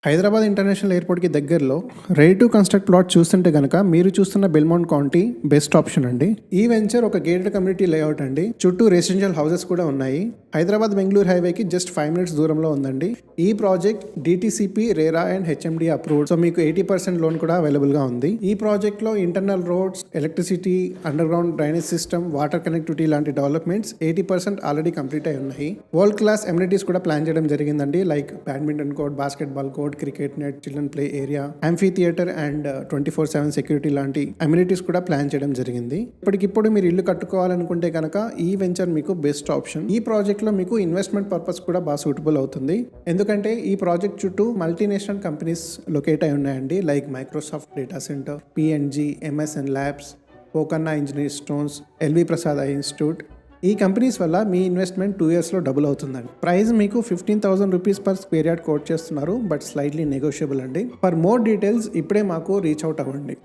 Hyderabad international ఎయిర్పోర్ట్‌కి దగ్గరలో ready to construct plot చూస్తుంటే గనక మీరు చూస్తున్న బెల్మౌంట్ కౌంటీ బెస్ట్ ఆప్షన్ అండి. ఈ వెంచర్ ఒక గేటెడ్ కమ్యూనిటీ లేఅవుట్ అండి. చుట్టూ రెసిడెన్షియల్ హౌసెస్ కూడా ఉన్నాయి. హైదరాబాద్ బెంగళూరు హైవేకి జస్ట్ 5 మినిట్స్ దూరంలో ఉందండి. ఈ project DTCP, RERA and HMD approved. So మీకు 80% లోన్ కూడా అవైలబుల్ గా ఉంది. ఈ ప్రాజెక్ట్ లో internal roads, electricity, under ground drainage system, water connectivity లాంటి డెవలప్మెంట్స్ 80% ఆల్రెడీ కంప్లీట్ అయి ఉన్నాయి. వరల్డ్ క్లాస్ ఎమ్యూనిటీస్ కూడా ప్లాన్ చేయడం జరిగిందండి. Like badminton court, basketball court, cricket net, children play area, amphi theatre and 24/7 security లాంటి amenities కూడా plan చేయడం జరిగింది. ఇప్పటికిప్పుడు మీరు ఇల్లు కట్టుకోవాలనుకుంటే కనుక ఈ వెంచర్ మీకు బెస్ట్ ఆప్షన్. ఈ ప్రాజెక్ట్ లో మీకు ఇన్వెస్ట్మెంట్ పర్పస్ కూడా బాగా సూటబుల్ అవుతుంది. ఎందుకంటే ఈ ప్రాజెక్ట్ చుట్టూ మల్టీనేషనల్ కంపెనీస్ లొకేట్ అయి ఉన్నాయండి. Like Microsoft data center, PNG, MSN labs, పోకన్నా engineer stones, LV Prasad eye institute. ఈ కంపెనీస్ వల్ల మీ ఇన్వెస్ట్మెంట్ 2 ఇయర్స్లో డబుల్ అవుతుందండి. ప్రైస్ మీకు 15,000 rupees per square yard quote చేస్తున్నారు, బట్ స్లైట్లీ నెగోషియబుల్ అండి. ఫర్ మోర్ డీటెయిల్స్ ఇప్పుడే మాకు రీచ్ అవుట్ అవ్వండి.